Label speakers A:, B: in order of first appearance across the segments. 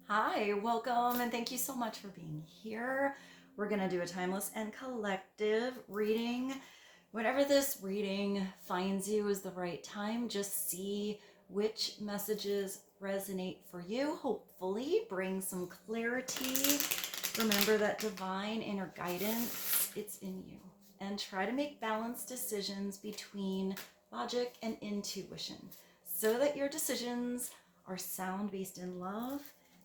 A: Hi, welcome, and thank you so much for being here. We're going to do a timeless and collective reading. Whenever this reading finds you is the right time, just see which messages resonate for you. Hopefully, bring some clarity. Remember that divine inner guidance, it's in you. And try to make balanced decisions between logic and intuition so that your decisions are sound, based in love,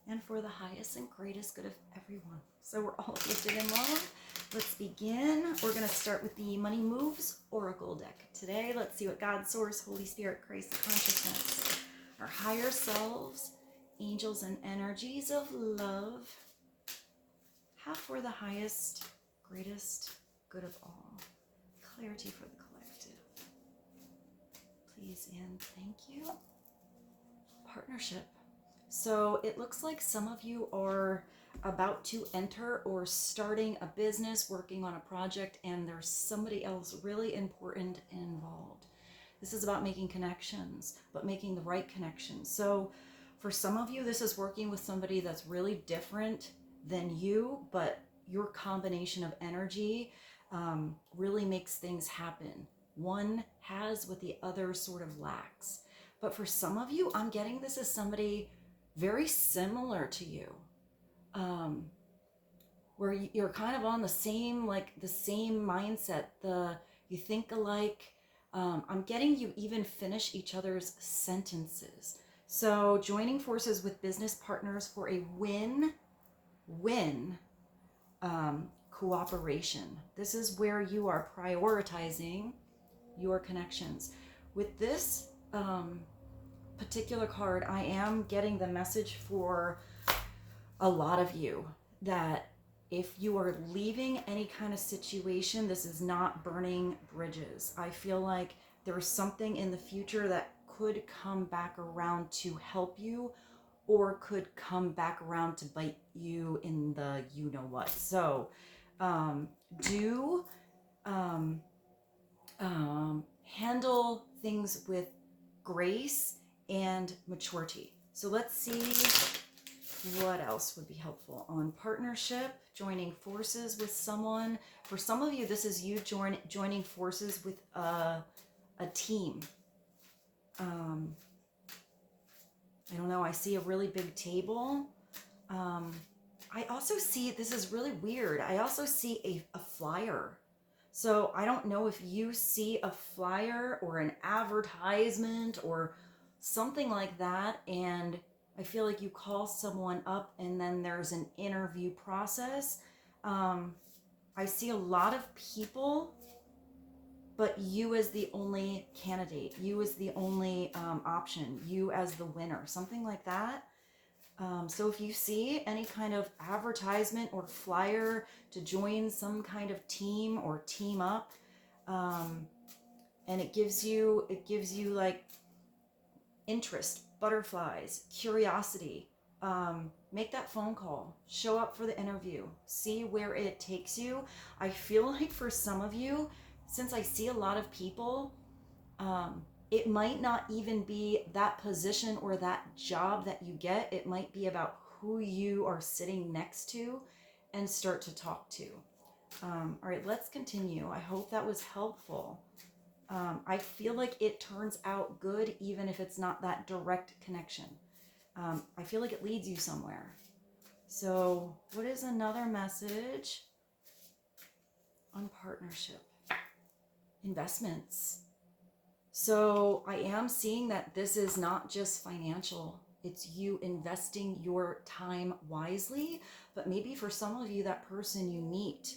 A: and for the highest and greatest good of everyone. So we're all lifted in love. Let's begin. We're going to start with the Money Moves Oracle deck today. Let's see what God, Source, Holy Spirit, Christ, Consciousness, our higher selves, angels, and energies of love have for the highest, greatest good of all. Clarity for the collective. Please and thank you. Partnership. So it looks like some of you are about to enter or starting a business, working on a project, and there's somebody else really important involved. This is about making connections, but making the right connections. So for some of you, this is working with somebody that's really different than you, but your combination of energy really makes things happen. One has what the other sort of lacks. But for some of you, I'm getting this as somebody very similar to you, where you're kind of on the same mindset. You think alike. I'm getting you even finish each other's sentences. So joining forces with business partners for a win-win cooperation. This is where you are prioritizing your connections. With this particular card, I am getting the message for a lot of you that if you are leaving any kind of situation, this is not burning bridges. I feel like there is something in the future that could come back around to help you, or could come back around to bite you in the you know what. So do handle things with grace and maturity. So let's see what else would be helpful on partnership, joining forces with someone. For some of you, this is you joining forces with a team. I don't know, I see a really big table. I also see, this is really weird, I also see a flyer. So I don't know if you see a flyer or an advertisement or something like that, and I feel like you call someone up and then there's an interview process. I see a lot of people, but you as the only candidate, you as the only option, you as the winner, something like that. So if you see any kind of advertisement or flyer to join some kind of team or team up, and it gives you like interest, butterflies, curiosity, make that phone call, show up for the interview, see where it takes you. I feel like for some of you, since I see a lot of people, it might not even be that position or that job that you get. It might be about who you are sitting next to and start to talk to. All right, let's continue. I hope that was helpful. I feel like it turns out good even if it's not that direct connection. I feel like it leads you somewhere. So what is another message on partnership? Investments. So I am seeing that this is not just financial. It's you investing your time wisely, but maybe for some of you, that person you meet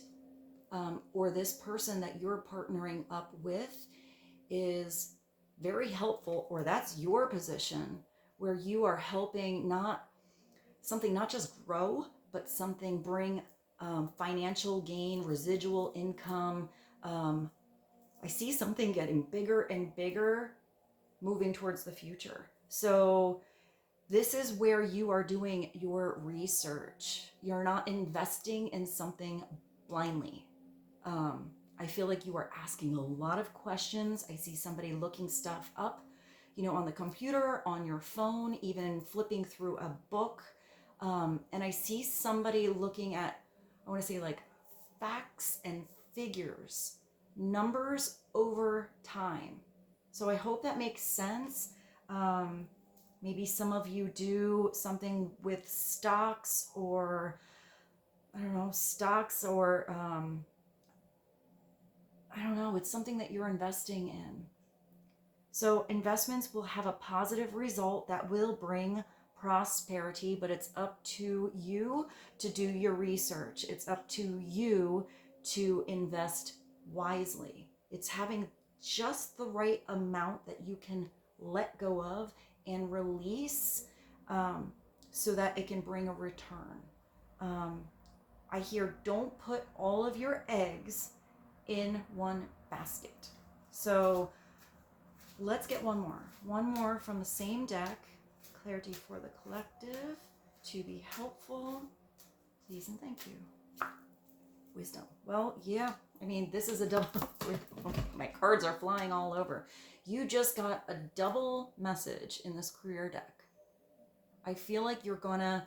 A: or this person that you're partnering up with is very helpful, or that's your position where you are helping not just grow, but something bring financial gain, residual income. I see something getting bigger and bigger moving towards the future. So this is where you are doing your research. You're not investing in something blindly. I feel like you are asking a lot of questions. I see somebody looking stuff up, on the computer, on your phone, even flipping through a book. And I see somebody looking at, I want to say like facts and figures, numbers over time. So I hope that makes sense. Maybe some of you do something with stocks, or I don't know, stocks, or I don't know, it's something that you're investing in. So investments will have a positive result that will bring prosperity, but it's up to you to do your research. It's up to you to invest wisely. It's having just the right amount that you can let go of and release, so that it can bring a return. I hear don't put all of your eggs in one basket. So let's get one more. One more from the same deck. Clarity for the collective. To be helpful. Please and thank you. Wisdom. Well, yeah. I mean, this is a double. My cards are flying all over. You just got a double message in this career deck. I feel like you're going to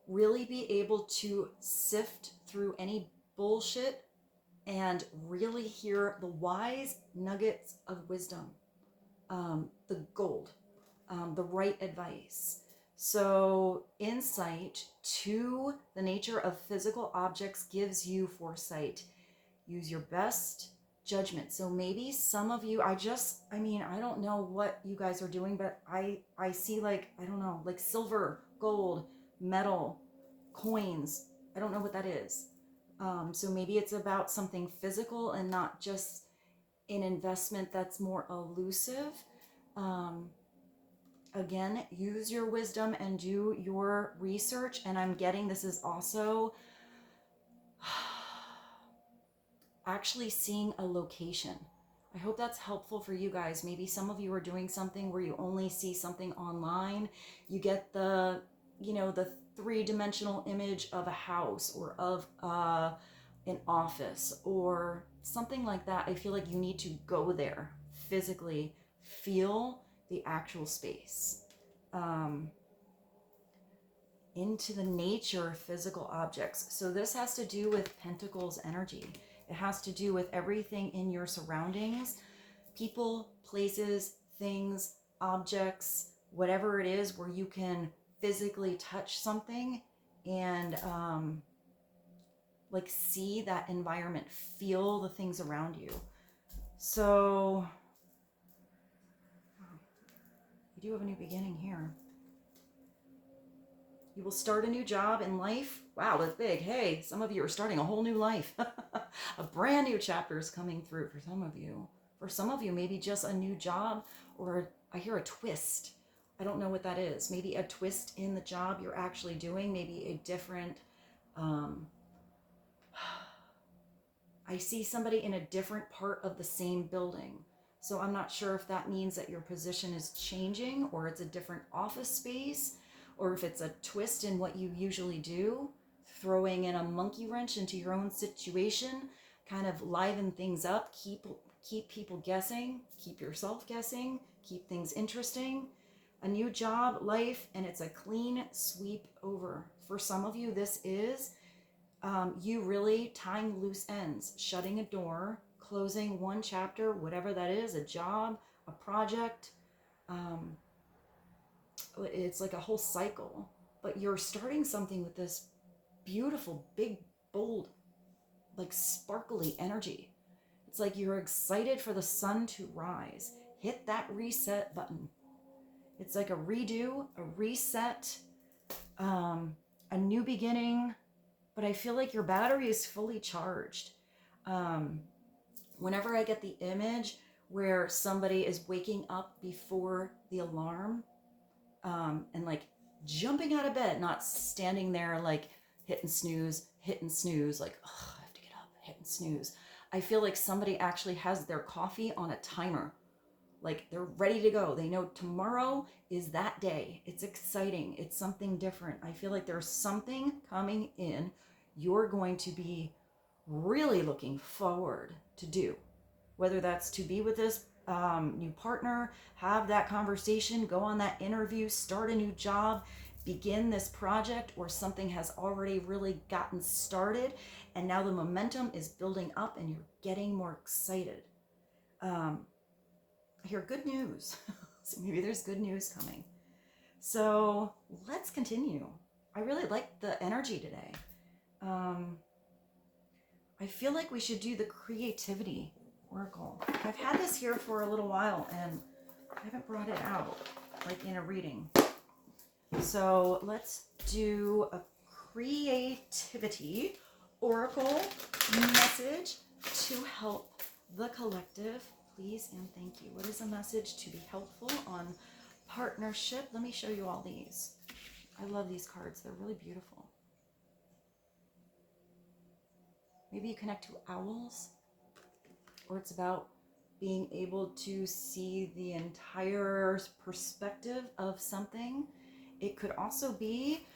A: really be able to sift through any bullshit and really hear the wise nuggets of wisdom, the gold, the right advice. So insight to the nature of physical objects gives you foresight. Use your best judgment. So maybe some of you, I don't know what you guys are doing, but I see like, I don't know, like silver, gold, metal, coins. I don't know what that is. So maybe it's about something physical and not just an investment that's more elusive. Again, use your wisdom and do your research. And I'm getting this is also actually seeing a location. I hope that's helpful for you guys. Maybe some of you are doing something where you only see something online. You get the three-dimensional image of a house or of an office or something like that. I feel like you need to go there physically, feel the actual space, into the nature of physical objects. So this has to do with Pentacles energy. It has to do with everything in your surroundings, people, places, things, objects, whatever it is where you can physically touch something and like see that environment, feel the things around you. So you do have a new beginning here. You will start a new job in life. Wow, that's big. Hey, some of you are starting a whole new life. A brand new chapter is coming through for some of you. For some of you, maybe just a new job, or I hear a twist. I don't know what that is. Maybe a twist in the job you're actually doing. Maybe a different... I see somebody in a different part of the same building. So I'm not sure if that means that your position is changing, or it's a different office space, or if it's a twist in what you usually do, throwing in a monkey wrench into your own situation, kind of liven things up, keep people guessing, keep yourself guessing, keep things interesting. A new job, life, and it's a clean sweep over. For some of you, this is you really tying loose ends, shutting a door, closing one chapter, whatever that is, a job, a project. It's like a whole cycle, but you're starting something with this beautiful, big, bold, like sparkly energy. It's like you're excited for the sun to rise. Hit that reset button. It's like a redo, a reset, a new beginning, but I feel like your battery is fully charged. Whenever I get the image where somebody is waking up before the alarm, and like jumping out of bed, not standing there like hitting snooze, like, oh, I have to get up, hitting snooze. I feel like somebody actually has their coffee on a timer. Like they're ready to go. They know tomorrow is that day. It's exciting. It's something different. I feel like there's something coming in you're going to be really looking forward to do. Whether that's to be with this new partner, have that conversation, go on that interview, start a new job. begin this project, or something has already really gotten started and now the momentum is building up and you're getting more excited. I hear good news. So maybe there's good news coming. So let's continue. I really like the energy today. I feel like we should do the creativity oracle. I've had this here for a little while and I haven't brought it out like in a reading. So let's do a creativity oracle message to help the collective. Please and thank you. What is a message to be helpful on partnership? Let me show you all these. I love these cards. They're really beautiful. Maybe you connect to owls, or it's about being able to see the entire perspective of something. It could also be,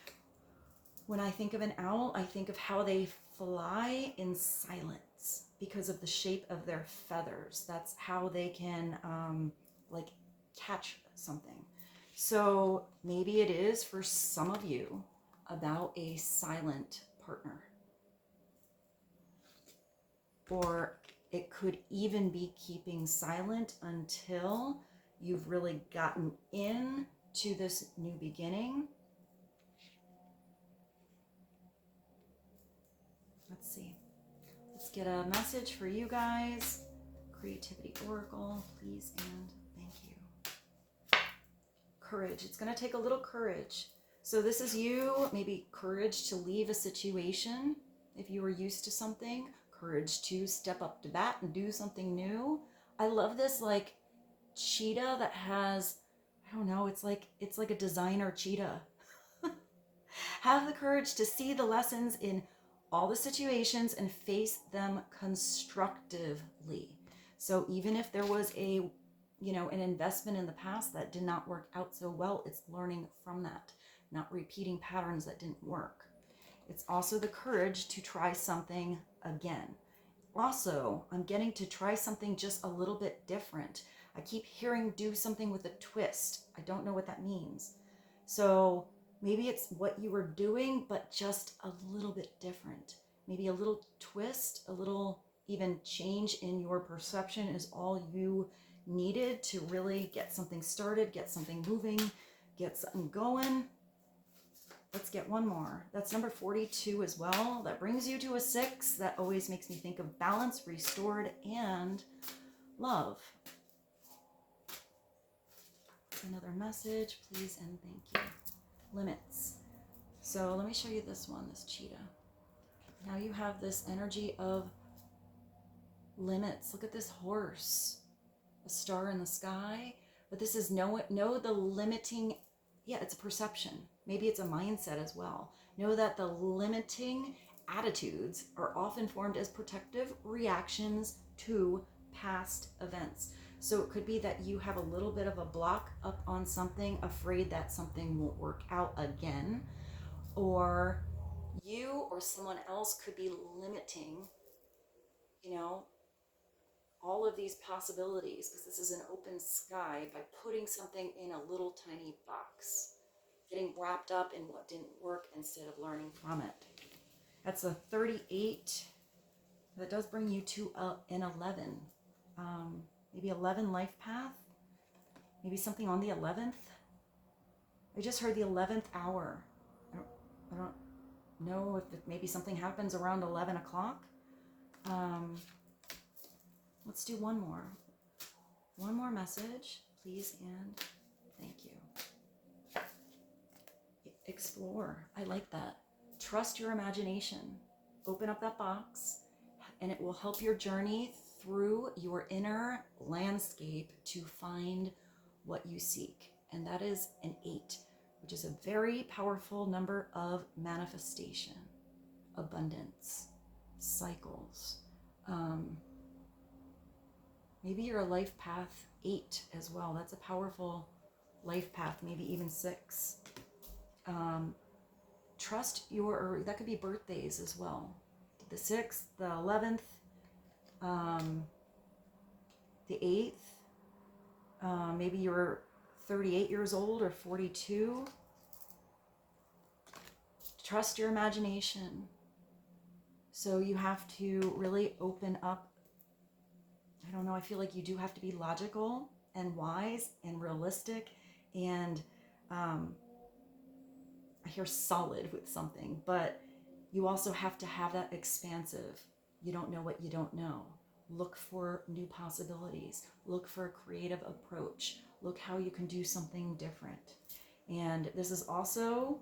A: when I think of an owl, I think of how they fly in silence because of the shape of their feathers. That's how they can like catch something. So maybe it is for some of you about a silent partner. Or it could even be keeping silent until you've really gotten into this new beginning. Let's see. Let's get a message for you guys. Creativity Oracle, please and thank you. Courage. It's going to take a little courage. So this is you, maybe courage to leave a situation if you were used to something. Courage to step up to bat and do something new. I love this like cheetah that has, I don't know, it's like a designer cheetah. Have the courage to see the lessons in all the situations and face them constructively. So even if there was an investment in the past that did not work out so well, it's learning from that, not repeating patterns that didn't work. It's also the courage to try something again. Also, I'm getting to try something just a little bit different. I keep hearing do something with a twist. I don't know what that means. So maybe it's what you were doing, but just a little bit different. Maybe a little twist, a little even change in your perception is all you needed to really get something started, get something moving, get something going. Let's get one more. That's number 42 as well. That brings you to a 6. That always makes me think of balance, restored, and love. Another message, please and thank you. Limits. So let me show you this one, this cheetah. Now you have this energy of limits. Look at this horse, a star in the sky. But this is know the limiting. Yeah, it's a perception. Maybe it's a mindset as well. Know that the limiting attitudes are often formed as protective reactions to past events. So it could be that you have a little bit of a block up on something, afraid that something won't work out again. Or you or someone else could be limiting, all of these possibilities, because this is an open sky, by putting something in a little tiny box, getting wrapped up in what didn't work instead of learning from it. That's a 38. That does bring you to an 11. Maybe 11 life path. Maybe something on the 11th. I just heard the 11th hour. I don't know if maybe something happens around 11 o'clock. Let's do one more. One more message, please and thank you. Explore. I like that. Trust your imagination. Open up that box and it will help your journey through your inner landscape to find what you seek. And that is an 8, which is a very powerful number of manifestation, abundance, cycles. Maybe you're a life path 8 as well. That's a powerful life path, maybe even 6. Trust or that could be birthdays as well. The 6th, the 11th, the 8th. Maybe you're 38 years old or 42. trust your imagination. So you have to really open up. I don't know, I feel like you do have to be logical and wise and realistic, and I hear solid with something, but you also have to have that expansive. You don't know what you don't know. Look for new possibilities. Look for a creative approach. Look how you can do something different. And this is also,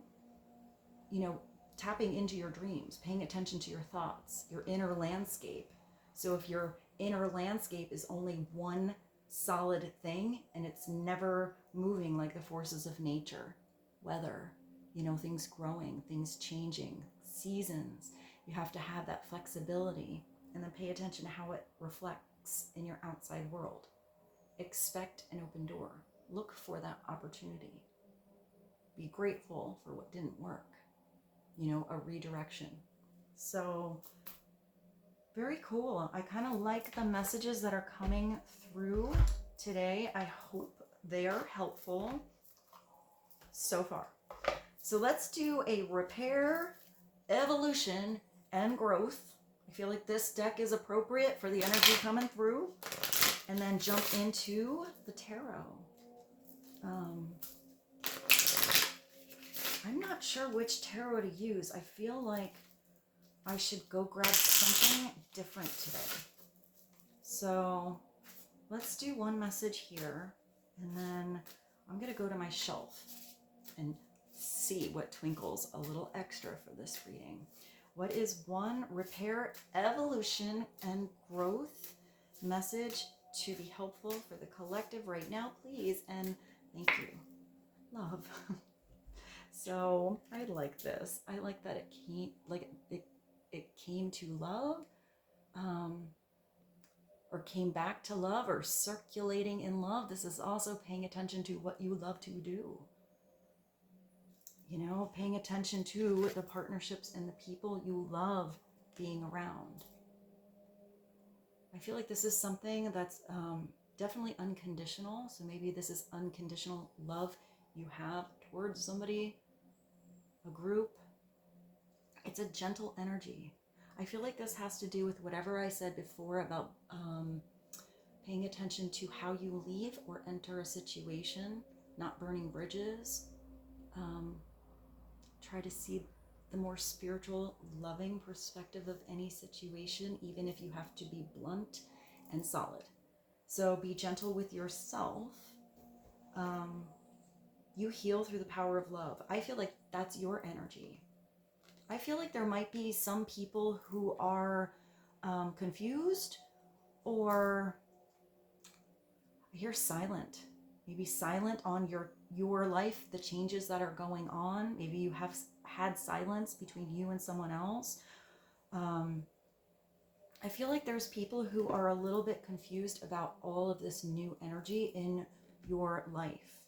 A: tapping into your dreams, paying attention to your thoughts, your inner landscape. So if your inner landscape is only one solid thing and it's never moving like the forces of nature, weather, things growing, things changing, seasons, you have to have that flexibility, and then pay attention to how it reflects in your outside world. Expect an open door. Look for that opportunity. Be grateful for what didn't work. A redirection. So very cool. I kind of like the messages that are coming through today. I hope they are helpful so far. So let's do a repair, evolution, and growth. I feel like this deck is appropriate for the energy coming through. And then jump into the tarot. I'm not sure which tarot to use. I feel like I should go grab something different today. So let's do one message here, and then I'm going to go to my shelf and see what twinkles a little extra for this reading. What is one repair, evolution, and growth message to be helpful for the collective right now, please? And thank you. Love. So I like this. I like that it came to love, or came back to love, or circulating in love. This is also paying attention to what you love to do. Paying attention to the partnerships and the people you love being around. I feel like this is something that's definitely unconditional. So maybe this is unconditional love you have towards somebody, a group. It's a gentle energy. I feel like this has to do with whatever I said before about paying attention to how you leave or enter a situation, not burning bridges. Try to see the more spiritual, loving perspective of any situation, even if you have to be blunt and solid. So be gentle with yourself. You heal through the power of love. I feel like that's your energy. I feel like there might be some people who are confused, or I hear silent. Maybe silent on your life, the changes that are going on. Maybe you have had silence between you and someone else. I feel like there's people who are a little bit confused about all of this new energy in your life.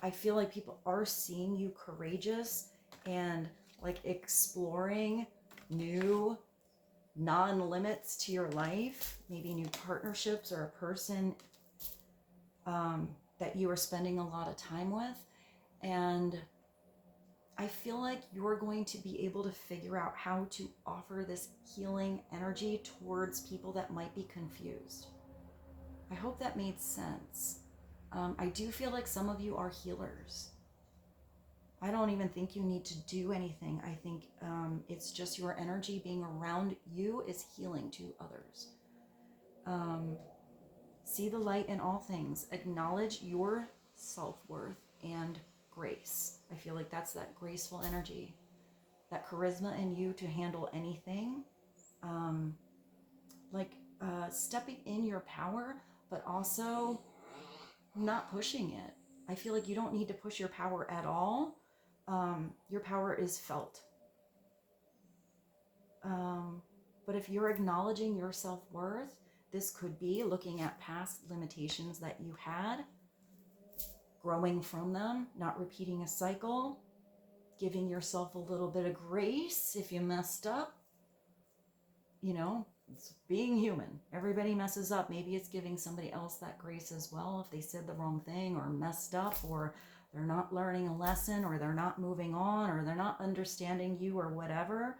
A: I feel like people are seeing you courageous and like exploring new non-limits to your life, maybe new partnerships or a person that you are spending a lot of time with. And I feel like you're going to be able to figure out how to offer this healing energy towards people that might be confused. I hope that made sense. I do feel like some of you are healers. I don't even think you need to do anything. I think it's just your energy being around you is healing to others. See the light in all things. Acknowledge your self-worth and grace. I feel like that's that graceful energy, that charisma in you to handle anything. Stepping in your power, but also not pushing it. I feel like you don't need to push your power at all. Your power is felt. But if you're acknowledging your self-worth, this could be looking at past limitations that you had, growing from them, not repeating a cycle, giving yourself a little bit of grace if you messed up. It's being human. Everybody messes up. Maybe it's giving somebody else that grace as well if they said the wrong thing or messed up or they're not learning a lesson, or they're not moving on, or they're not understanding you, or whatever.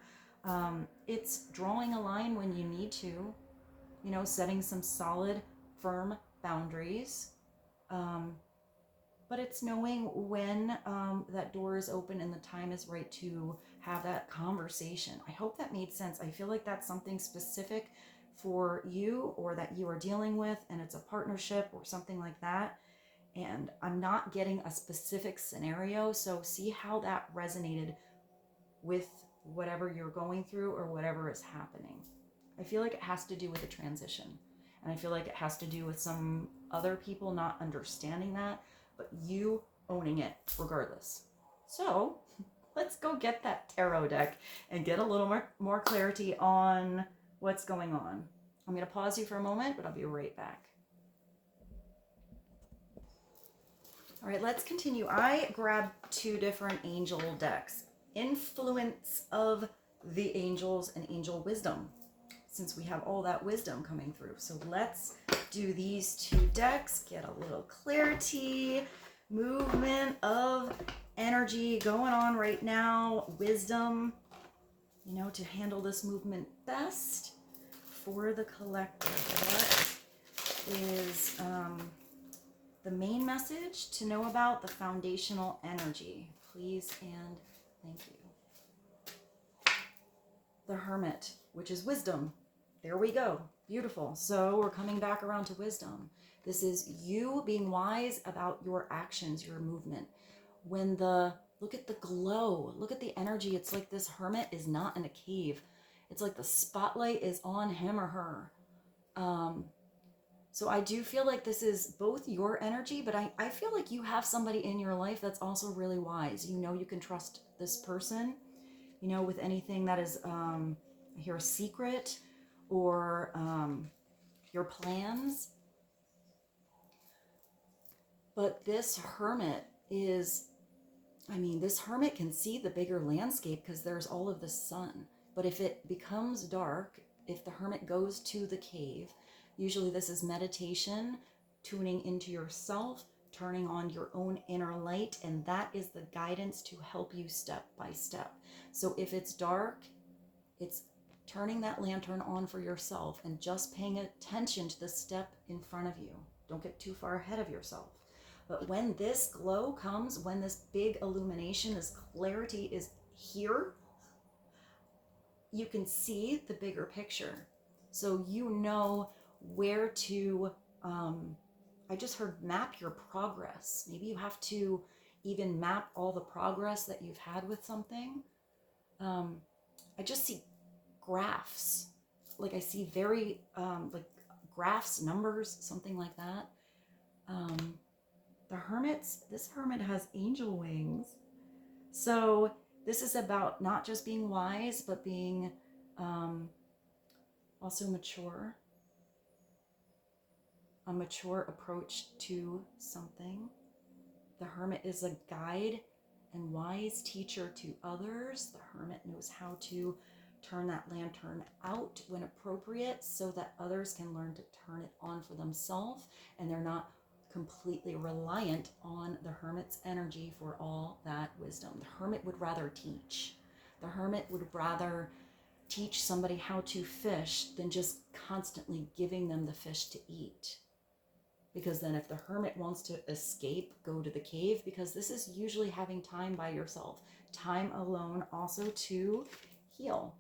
A: It's drawing a line when you need to, you know, setting some solid, firm boundaries. But it's knowing when that door is open and the time is right to have that conversation. I hope that made sense. I feel like that's something specific for you, or that you are dealing with, and it's a partnership or something like that. And I'm not getting a specific scenario, so see how that resonated with whatever you're going through or whatever is happening. I feel like it has to do with a transition, and I feel like it has to do with some other people not understanding that, but you owning it regardless. So let's go get that tarot deck and get a little more clarity on what's going on. I'm going to pause you for a moment, but I'll be right back. All right, let's continue. I grabbed 2 different angel decks. Influence of the angels and angel wisdom, since we have all that wisdom coming through. So let's do these 2 decks, get a little clarity, movement of energy going on right now, wisdom, you know, to handle this movement best for the collective. What is the main message to know about the foundational energy? Please and thank you. The Hermit, which is wisdom. There we go. Beautiful. So we're coming back around to wisdom. This is you being wise about your actions, your movement. Look at the glow, look at the energy. It's like this hermit is not in a cave. It's like the spotlight is on him or her. So I do feel like this is both your energy, but I feel like you have somebody in your life that's also really wise. You know, you can trust this person, you know, with anything that is, I hear a secret, or your plans. But this hermit is, this hermit can see the bigger landscape because there's all of the sun. But if it becomes dark, if the hermit goes to the cave, usually this is meditation, tuning into yourself, turning on your own inner light, and that is the guidance to help you step by step. So if it's dark, it's turning that lantern on for yourself and just paying attention to the step in front of you. Don't get too far ahead of yourself. But when this glow comes, when this big illumination, this clarity is here, you can see the bigger picture. So you know where to, I just heard map your progress. Maybe you have to even map all the progress that you've had with something. I just see graphs. Like I see very, like graphs, numbers, something like that. This hermit has angel wings. So this is about not just being wise, but being also mature. A mature approach to something. The hermit is a guide and wise teacher to others. The hermit knows how to turn that lantern out when appropriate so that others can learn to turn it on for themselves, and they're not completely reliant on the hermit's energy for all that wisdom. The hermit would rather teach. The hermit would rather teach somebody how to fish than just constantly giving them the fish to eat. Because then if the hermit wants to escape, go to the cave, because this is usually having time by yourself, time alone, also to heal.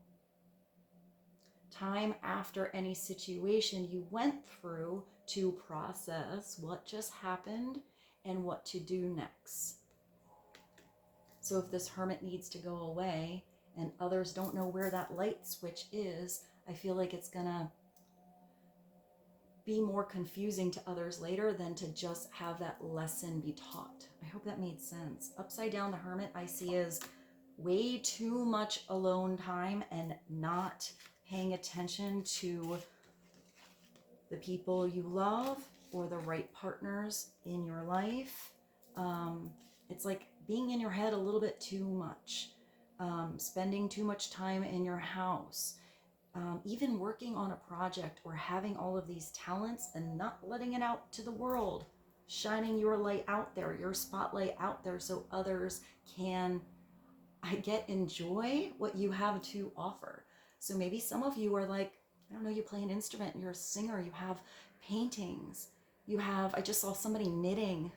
A: Time after any situation you went through to process what just happened and what to do next. So if this hermit needs to go away and others don't know where that light switch is, I feel like it's gonna be more confusing to others later than to just have that lesson be taught. I hope that made sense. Upside down, the hermit I see is way too much alone time and not paying attention to the people you love or the right partners in your life. It's like being in your head a little bit too much, spending too much time in your house, even working on a project or having all of these talents and not letting it out to the world. shining your light out there, your spotlight out there, so others can, enjoy what you have to offer. So maybe some of you are like, I don't know, you play an instrument, you're a singer, you have paintings, you have, I just saw somebody knitting,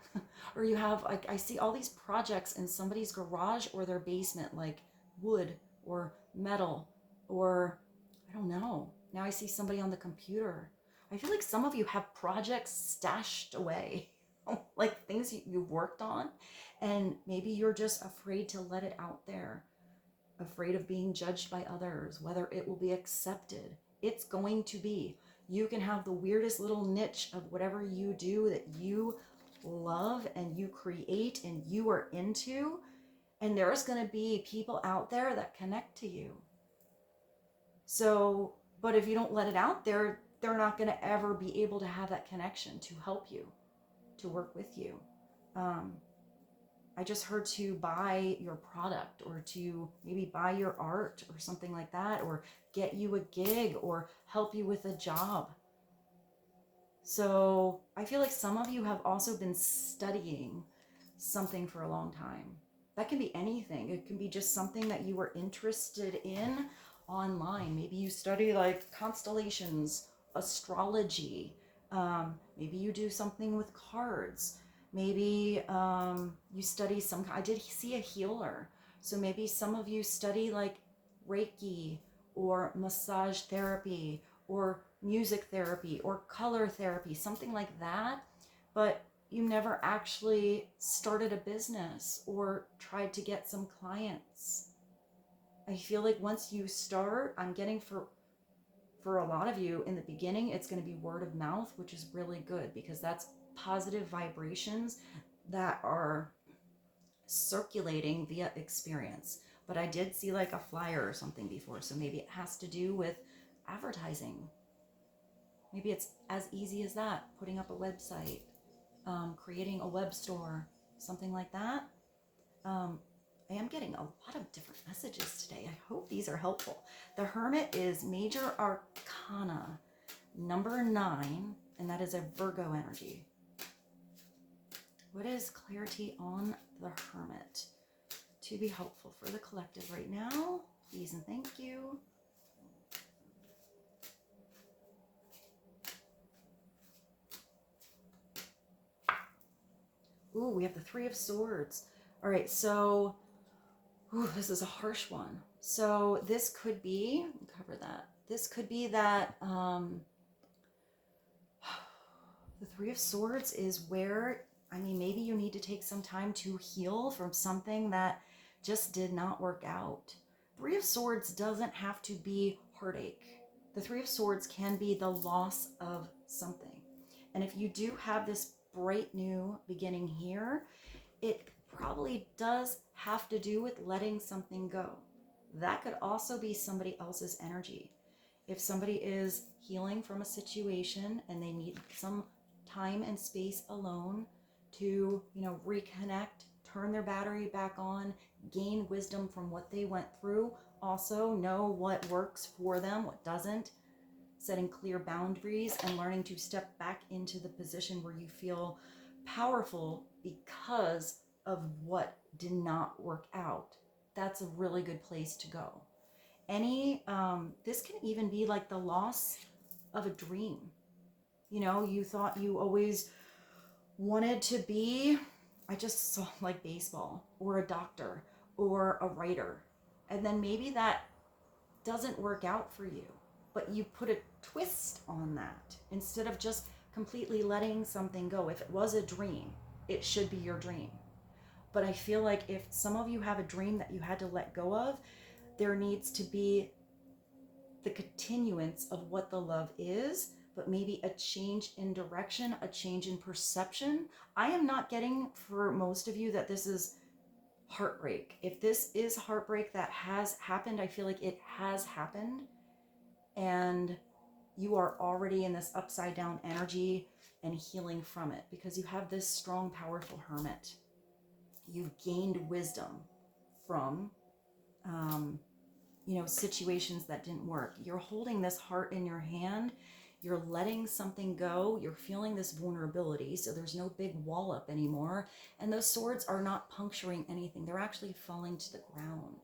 A: or you have, like, I see all these projects in somebody's garage or their basement, like wood or metal, or I don't know. Now I see somebody on the computer. I feel like some of you have projects stashed away, like things you've worked on, and maybe you're just afraid to let it out there, afraid of being judged by others, whether it will be accepted. It's going to be. You can have the weirdest little niche of whatever you do that you love and you create and you are into, and there's going to be people out there that connect to you. So, but if you don't let it out there, they're not going to ever be able to have that connection to help you, to work with you. I just heard to buy your product, or to maybe buy your art or something like that, or get you a gig or help you with a job. So I feel like some of you have also been studying something for a long time. That can be anything. It can be just something that you were interested in online. Maybe you study like constellations, astrology. Maybe you do something with cards. Maybe you study some, I did see a healer. So maybe some of you study like Reiki or massage therapy or music therapy or color therapy, something like that. But you never actually started a business or tried to get some clients. I feel like once you start, I'm getting for a lot of you in the beginning, it's going to be word of mouth, which is really good because that's positive vibrations that are circulating via experience. But I did see like a flyer or something before, so maybe it has to do with advertising. Maybe it's as easy as that, putting up a website, creating a web store, something like that. I am getting a lot of different messages today. I hope these are helpful. The Hermit is Major Arcana number 9, and that is a Virgo energy. What is clarity on the Hermit to be helpful for the collective right now? Please and thank you. Ooh, we have the Three of Swords. All right, so this is a harsh one. So this could be, cover that. This could be that the Three of Swords is where, I mean, maybe you need to take some time to heal from something that just did not work out. Three of Swords doesn't have to be heartache. The Three of Swords can be the loss of something. And if you do have this bright new beginning here, it probably does have to do with letting something go. That could also be somebody else's energy. If somebody is healing from a situation and they need some time and space alone to, reconnect, turn their battery back on, gain wisdom from what they went through, also know what works for them, what doesn't, setting clear boundaries and learning to step back into the position where you feel powerful because of what did not work out. That's a really good place to go. This can even be like the loss of a dream. You thought you always wanted to be, I just saw like baseball or a doctor or a writer. And then maybe that doesn't work out for you, but you put a twist on that instead of just completely letting something go. If it was a dream, it should be your dream. But I feel like if some of you have a dream that you had to let go of, there needs to be the continuance of what the love is, but maybe a change in direction, a change in perception. I am not getting for most of you that this is heartbreak. If this is heartbreak that has happened, I feel like it has happened and you are already in this upside down energy and healing from it because you have this strong, powerful Hermit. You've gained wisdom from, situations that didn't work. You're holding this heart in your hand You're letting something go. You're feeling this vulnerability. So there's no big wall up anymore. And those swords are not puncturing anything. They're actually falling to the ground.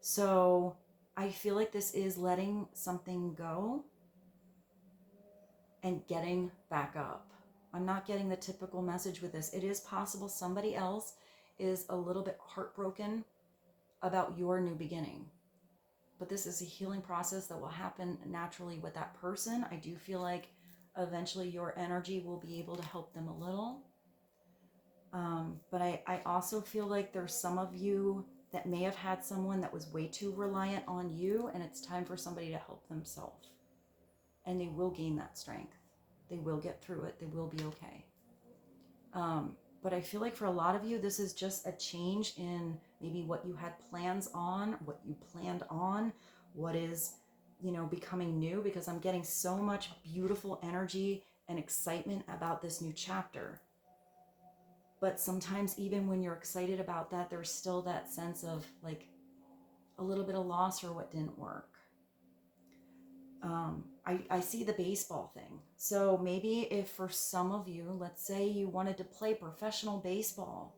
A: So I feel like this is letting something go and getting back up. I'm not getting the typical message with this. It is possible somebody else is a little bit heartbroken about your new beginning. But this is a healing process that will happen naturally with that person. I do feel like eventually your energy will be able to help them a little. But I also feel like there's some of you that may have had someone that was way too reliant on you, and it's time for somebody to help themselves. And they will gain that strength. They will get through it. They will be okay. But I feel like for a lot of you, this is just a change in maybe what you had plans on, what you planned on, what is, becoming new, because I'm getting so much beautiful energy and excitement about this new chapter. But sometimes even when you're excited about that, there's still that sense of like a little bit of loss or what didn't work. I see the baseball thing. So maybe if for some of you, let's say you wanted to play professional baseball,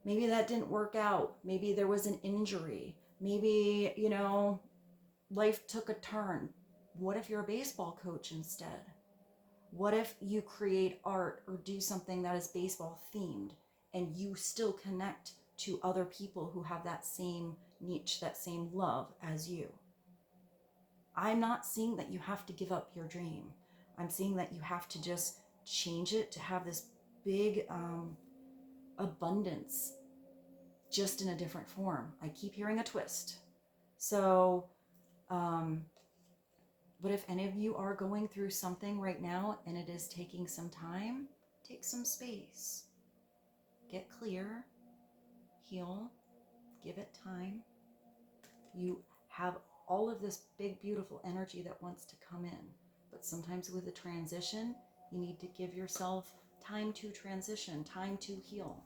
A: maybe that didn't work out. Maybe there was an injury. Maybe, life took a turn. What if you're a baseball coach instead? What if you create art or do something that is baseball themed and you still connect to other people who have that same niche, that same love as you? I'm not seeing that you have to give up your dream. I'm seeing that you have to just change it to have this big abundance, just in a different form. I keep hearing a twist. So, but if any of you are going through something right now and it is taking some time, take some space. Get clear, heal, give it time. You have all of this big, beautiful energy that wants to come in. But sometimes with a transition, you need to give yourself time to transition, time to heal,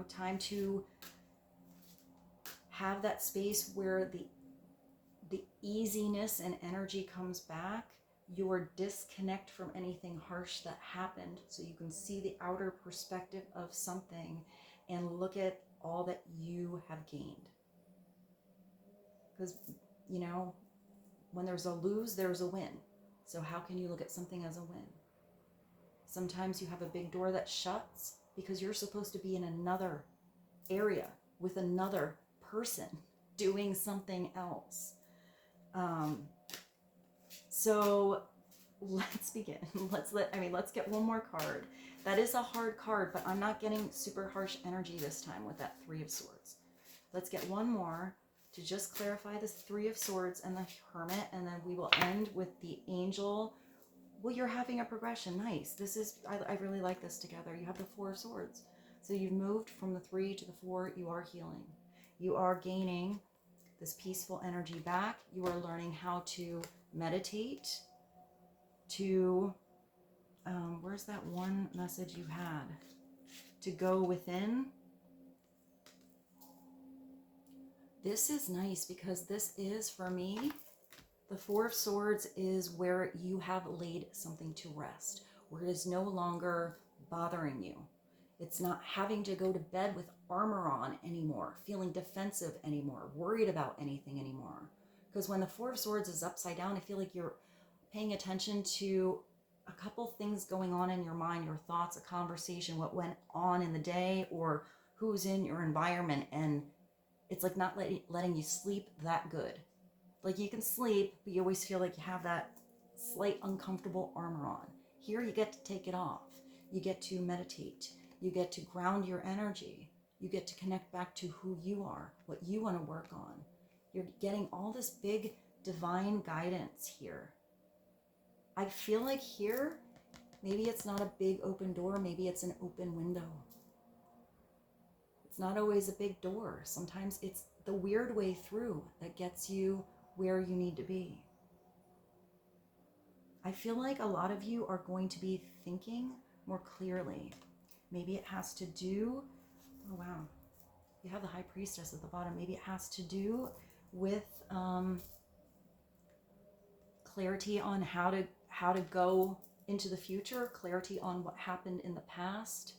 A: time to have that space where the easiness and energy comes back, your disconnect from anything harsh that happened, so you can see the outer perspective of something and look at all that you have gained. Because, when there's a lose, there's a win. So how can you look at something as a win? Sometimes you have a big door that shuts because you're supposed to be in another area with another person doing something else. So let's begin. Let's get one more card. That is a hard card, but I'm not getting super harsh energy this time with that Three of Swords. Let's get one more to just clarify this Three of Swords and the Hermit, and then we will end with the Angel. Well, you're having a progression. Nice. I really like this together. You have the Four of Swords. So you've moved from the 3 to the 4. You are healing. You are gaining this peaceful energy back. You are learning how to meditate, to, where's that one message you had? To go within. This is nice because this is, for me, the Four of Swords is where you have laid something to rest, where it is no longer bothering you. It's not having to go to bed with armor on anymore, feeling defensive anymore, worried about anything anymore. Because when the Four of Swords is upside down, I feel like you're paying attention to a couple things going on in your mind, your thoughts, a conversation, what went on in the day, or who's in your environment, and it's like not letting you sleep that good. Like you can sleep, but you always feel like you have that slight uncomfortable armor on. Here you get to take it off. You get to meditate. You get to ground your energy. You get to connect back to who you are, what you want to work on. You're getting all this big divine guidance here. I feel like here, maybe it's not a big open door. Maybe it's an open window. It's not always a big door. Sometimes it's the weird way through that gets you where you need to be. I feel like a lot of you are going to be thinking more clearly. Maybe it has to do, oh wow, you have the High Priestess at the bottom. Maybe it has to do with clarity on how to go into the future, clarity on what happened in the past,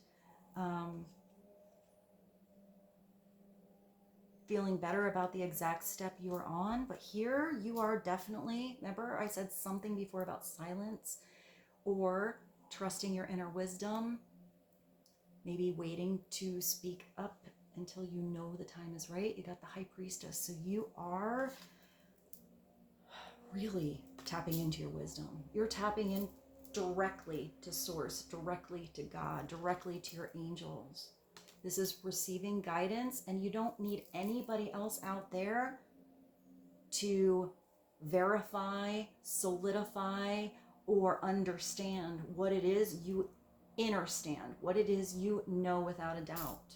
A: feeling better about the exact step you are on. But here you are definitely, remember I said something before about silence or trusting your inner wisdom, maybe waiting to speak up until you know the time is right. You got the High Priestess. So you are really tapping into your wisdom. You're tapping in directly to source, directly to God, directly to your angels. This is receiving guidance, and you don't need anybody else out there to verify, solidify, or understand what it is you understand, what it is you know without a doubt.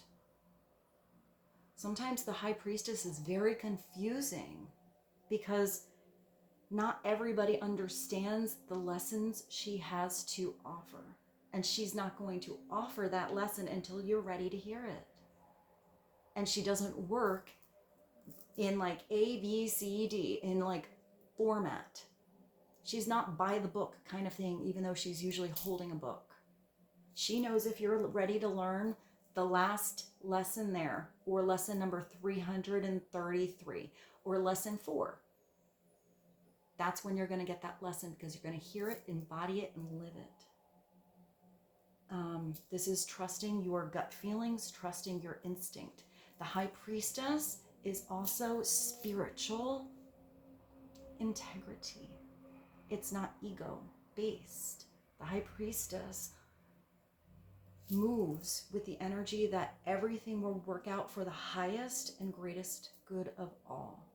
A: Sometimes the High Priestess is very confusing because not everybody understands the lessons she has to offer. And she's not going to offer that lesson until you're ready to hear it. And she doesn't work in like A, B, C, D, in like format. She's not by the book kind of thing, even though she's usually holding a book. She knows if you're ready to learn the last lesson there, or lesson number 333, or lesson 4. That's when you're going to get that lesson, because you're going to hear it, embody it, and live it. This is trusting your gut feelings, trusting your instinct. The High Priestess is also spiritual integrity. It's not ego-based. The High Priestess moves with the energy that everything will work out for the highest and greatest good of all.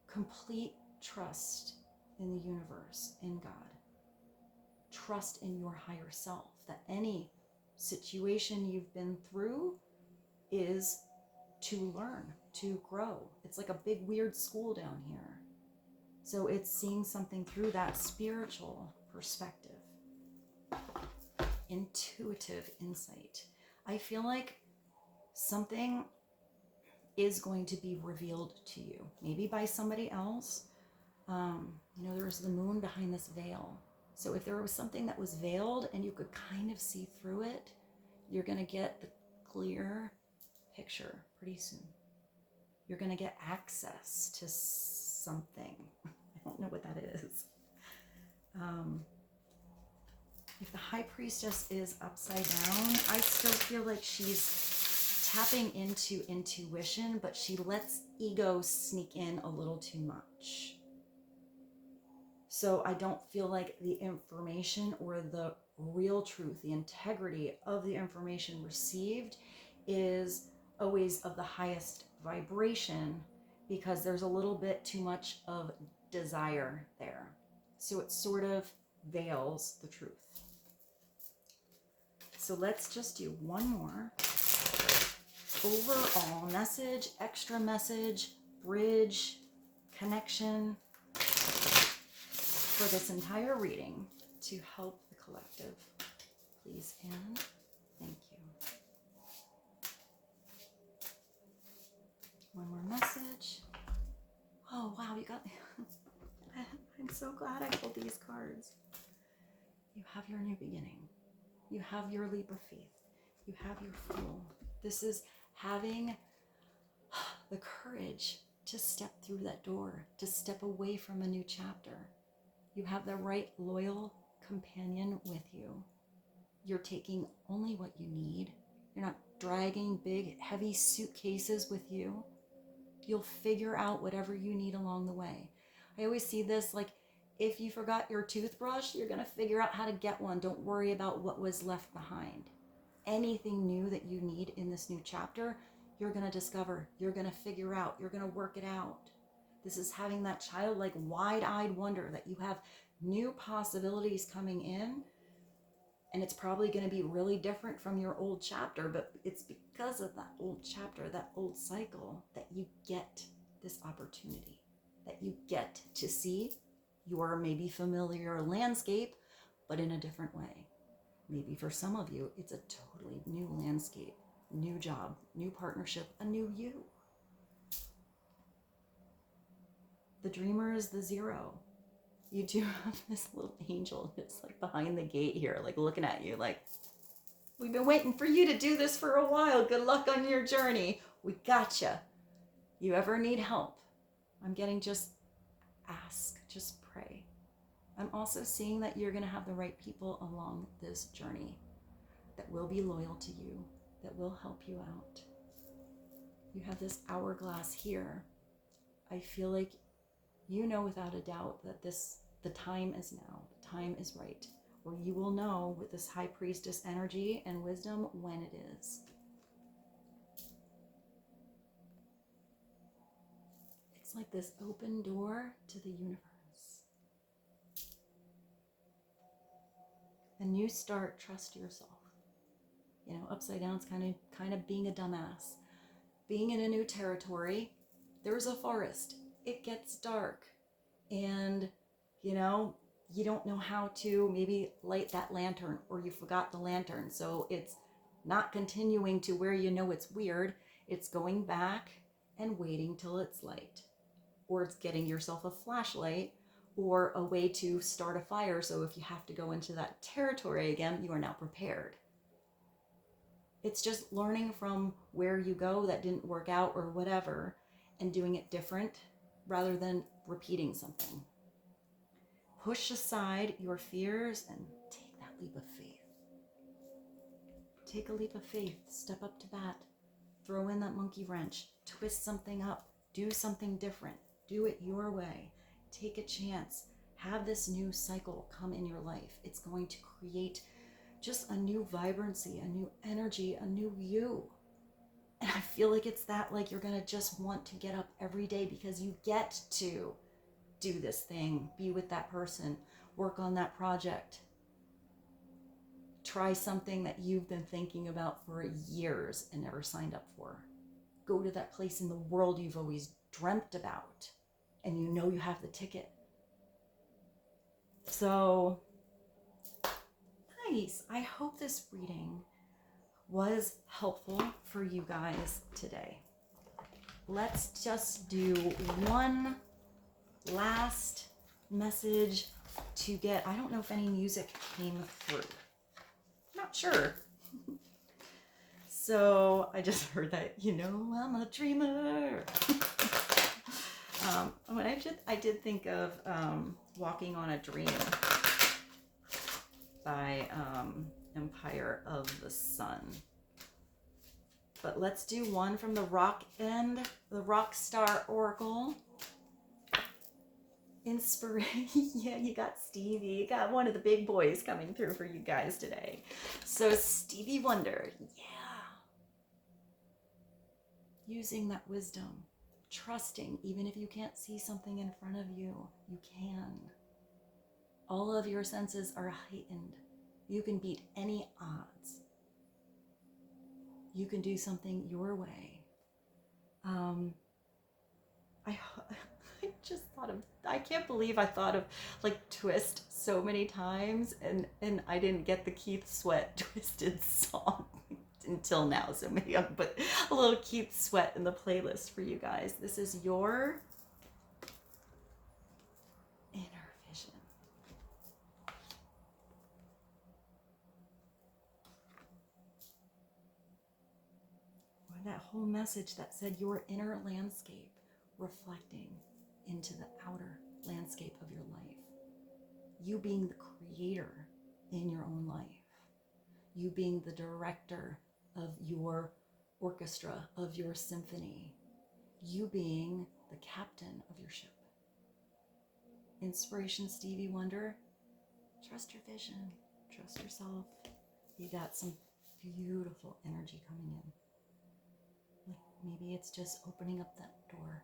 A: Complete trust in the universe, in God. Trust in your higher self, that any situation you've been through is to learn, to grow. It's like a big weird school down here. So it's seeing something through that spiritual perspective. Intuitive insight. I feel like something is going to be revealed to you, maybe by somebody else. There's the moon behind this veil. So if there was something that was veiled and you could kind of see through it, you're going to get the clear picture pretty soon. You're going to get access to something. I don't know what that is. If the High Priestess is upside down, I still feel like she's tapping into intuition, but she lets ego sneak in a little too much. So I don't feel like the information or the real truth, the integrity of the information received is always of the highest vibration, because there's a little bit too much of desire there. So it sort of veils the truth. So let's just do one more. Overall message, extra message, bridge, connection for this entire reading to help the collective. Please and thank you. One more message. Oh, wow, you got me. I'm so glad I pulled these cards. You have your new beginning. You have your leap of faith. You have your Fool. This is having the courage to step through that door, to step away from a new chapter. You have the right loyal companion with you. You're taking only what you need. You're not dragging big, heavy suitcases with you. You'll figure out whatever you need along the way. I always see this like, if you forgot your toothbrush, you're going to figure out how to get one. Don't worry about what was left behind. Anything new that you need in this new chapter, you're going to discover. You're going to figure out. You're going to work it out. This is having that childlike, wide-eyed wonder that you have new possibilities coming in. And it's probably going to be really different from your old chapter, but it's because of that old chapter, that old cycle, that you get this opportunity, that you get to see your maybe familiar landscape, but in a different way. Maybe for some of you, it's a totally new landscape, new job, new partnership, a new you. The dreamer is the 0. You do have this little angel that's like behind the gate here, like looking at you like, we've been waiting for you to do this for a while. Good luck on your journey. We gotcha. You ever need help? I'm getting just ask, just pray. I'm also seeing that you're going to have the right people along this journey that will be loyal to you, that will help you out. You have this hourglass here. I feel like you know without a doubt that the time is now, the time is right, where you will know with this high priestess energy and wisdom when it is. It's like this open door to the universe. A new start, trust yourself. You know, upside down is kind of being a dumbass. Being in a new territory, there's a forest. It gets dark. And, you know, you don't know how to maybe light that lantern, or you forgot the lantern. So it's not continuing to where you know it's weird. It's going back and waiting till it's light. Or it's getting yourself a flashlight or a way to start a fire. So if you have to go into that territory again, you are now prepared. It's just learning from where you go that didn't work out or whatever, and doing it different rather than repeating something. Push aside your fears and take that leap of faith. Take a leap of faith. Step up to bat. Throw in that monkey wrench. Twist something up. Do something different. Do it your way. Take a chance. Have this new cycle come in your life. It's going to create just a new vibrancy, a new energy, a new you. And I feel like it's that, like you're going to just want to get up every day because you get to do this thing, be with that person, work on that project, try something that you've been thinking about for years and never signed up for. Go to that place in the world you've always dreamt about, and you know you have the ticket. So, nice. I hope this reading was helpful for you guys today. Let's just do one last message to get, I don't know if any music came through. Not sure. So I just heard that, you know, I'm a dreamer. I did think of Walking on a Dream by Empire of the Sun. But let's do one from the rock end, the rock star oracle. Inspiration. Yeah, you got Stevie. You got one of the big boys coming through for you guys today. So Stevie Wonder, yeah. Using that wisdom, trusting, even if you can't see something in front of you, you can. All of your senses are heightened. You can beat any odds. You can do something your way. I just thought of, I can't believe I thought of like Twist so many times and I didn't get the Keith Sweat Twisted song until now. So maybe I'll put a little Keith Sweat in the playlist for you guys. This is your inner vision. Or that whole message that said your inner landscape reflecting into the outer landscape of your life. You being the creator in your own life. You being the director of your orchestra, of your symphony. You being the captain of your ship. Inspiration Stevie Wonder, trust your vision, trust yourself. You got some beautiful energy coming in. Like maybe it's just opening up that door.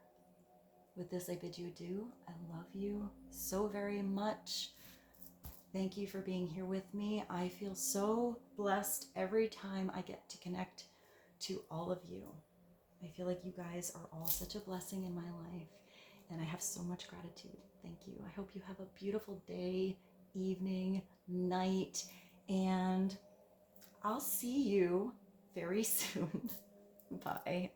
A: With this, I bid you adieu. I love you so very much. Thank you for being here with me. I feel so blessed every time I get to connect to all of you. I feel like you guys are all such a blessing in my life, and I have so much gratitude. Thank you. I hope you have a beautiful day, evening, night, and I'll see you very soon. Bye.